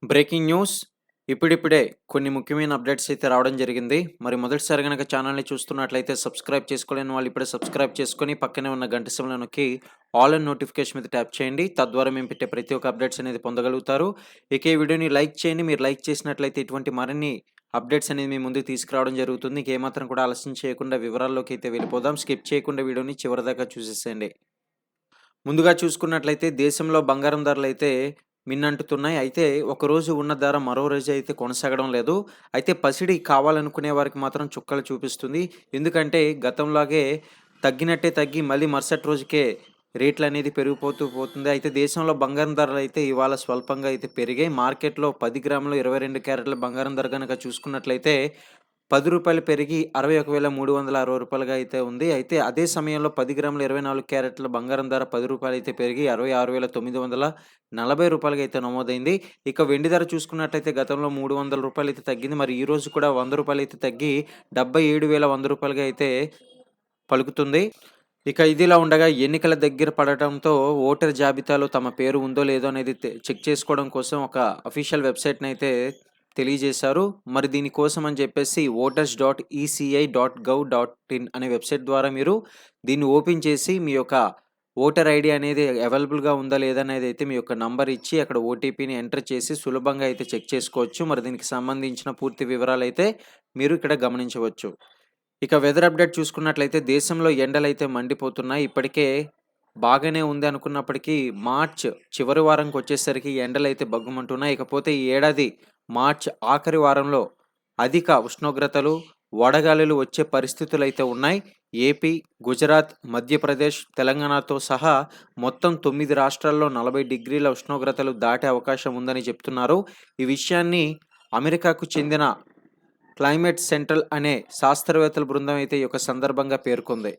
Breaking news. ఇప్పుడిప్పుడే కొన్ని ముఖ్యమైన అప్డేట్స్ అయితే రావడం జరిగింది. మరి మొదటిసారి గనక ఛానల్‌ని చూస్తున్నట్లయితే సబ్స్క్రైబ్ చేసుకోలేని వాళ్ళు ఇప్పుడే సబ్స్క్రైబ్ చేసుకొని పక్కనే ఉన్న గంట సింబల్‌ని నొక్కి ఆల్ అండ్ నోటిఫికేషన్ మీద ట్యాప్ చేయండి. తద్వారా మేము పెట్టే ప్రతి ఒక్క అప్డేట్స్ అనేది పొందగలుగుతారు. ఇక ఈ వీడియోని లైక్ చేయండి. మీరు లైక్ చేసినట్లయితే ఇటువంటి మరిన్ని అప్డేట్స్ అనేది మీ ముందుకు తీసుకురావడం జరుగుతుంది. ఇక ఏమాత్రం కూడా ఆలస్యం చేయకుండా వివరాల్లోకి అయితే వెళ్ళిపోదాం. స్కిప్ చేయకుండా వీడియోని చివరిదాకా చూసేసేయండి. ముందుగా చూసుకున్నట్లయితే దేశంలో బంగారం ధరలైతే మిన్నంటుతున్నాయి. అయితే ఒకరోజు ఉన్న ధర మరో రోజు అయితే కొనసాగడం లేదు. అయితే పసిడి కావాలనుకునే వారికి మాత్రం చుక్కలు చూపిస్తుంది. ఎందుకంటే గతంలాగే తగ్గినట్టే తగ్గి మళ్ళీ మరుసటి రోజుకే రేట్లనేది పెరిగిపోతూ పోతుంది. అయితే దేశంలో బంగారం ధరలైతే ఇవాళ స్వల్పంగా అయితే పెరిగాయి. మార్కెట్‌లో 10 గ్రాములు 22 క్యారెట్ల బంగారం ధర గనక చూసుకున్నట్లయితే రూ. 10 పెరిగి రూ. 61,360గా అయితే ఉంది. అయితే అదే సమయంలో 10 గ్రాముల 24 క్యారెట్ల బంగారం ధర రూ. 10 అయితే పెరిగి రూ. 66,940గా అయితే నమోదైంది. ఇక వెండి ధర చూసుకున్నట్లయితే గతంలో రూ. 300 అయితే తగ్గింది. మరి ఈ రోజు కూడా రూ. 100 అయితే తగ్గి రూ. 77,100గా అయితే పలుకుతుంది. ఇక ఇదిలా ఉండగా ఎన్నికల దగ్గర పడటంతో ఓటరు జాబితాలో తమ పేరు ఉందో లేదో అనేది చెక్ చేసుకోవడం కోసం ఒక అఫీషియల్ వెబ్‌సైట్‌నైతే తెలియజేశారు. మరి దీనికోసం అని చెప్పేసి voters.eci.gov.in అనే వెబ్‌సైట్ ద్వారా మీరు దీన్ని ఓపెన్ చేసి మీ యొక్క ఓటర్ ఐడీ అనేది అవైలబుల్‌గా ఉందా లేదా అనేదైతే మీ యొక్క నంబర్ ఇచ్చి అక్కడ ఓటీపీని ఎంటర్ చేసి సులభంగా అయితే చెక్ చేసుకోవచ్చు. మరి దీనికి సంబంధించిన పూర్తి వివరాలైతే మీరు ఇక్కడ గమనించవచ్చు. ఇక వెదర్ అప్డేట్ చూసుకున్నట్లయితే దేశంలో ఎండలైతే మండిపోతున్నాయి. ఇప్పటికే బాగానే ఉంది అనుకున్నప్పటికీ మార్చ్ చివరి వారంకొచ్చేసరికి ఎండలైతే భగ్గుమంటున్నాయి. ఇకపోతే ఈ ఏడాది మార్చ్ ఆఖరి వారంలో అధిక ఉష్ణోగ్రతలు, వడగాలులు వచ్చే పరిస్థితులైతే ఉన్నాయి. ఏపీ, గుజరాత్, మధ్యప్రదేశ్, తెలంగాణతో సహా మొత్తం 9 రాష్ట్రాల్లో 40 డిగ్రీల ఉష్ణోగ్రతలు దాటే అవకాశం ఉందని చెప్తున్నారు. ఈ విషయాన్ని అమెరికాకు చెందిన క్లైమేట్ సెంట్రల్ అనే శాస్త్రవేత్తల బృందం అయితే ఈ యొక్క సందర్భంగా పేర్కొంది.